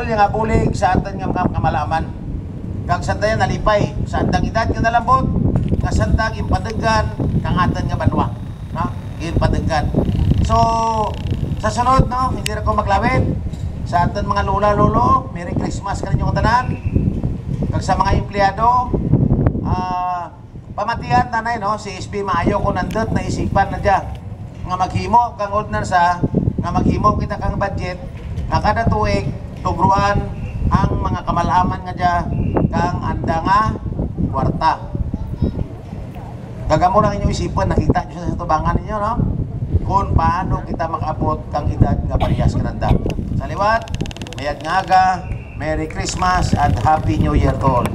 tol nga bulig sa atin nga kamalaman. Kag santa yan nalipay sa andang edad nga nalambot nga santa gimpadegan kang atin nga banwa, no? Gimpadegan. So sa sunod, no, hindi ra ko maglawit sa atin mga lola lolo, Merry Christmas kaninyo tanan. Kag sa mga empleyado, pamatian tanay, no, si SB maayo ko nandot na isipan na dya nga maghimo kang ordnan sa nga maghimo kita kang budget nga kada tuig tugruan ang mga kamalaman nga dya kang anda nga kwarta. Kagamo lang inyong isipan, nakita nyo sa tubangan ninyo, no, kung paano kita makaabot kang edad nga parehas kananda. Sa liwat, mayad nga aga, Merry Christmas and Happy New Year to all.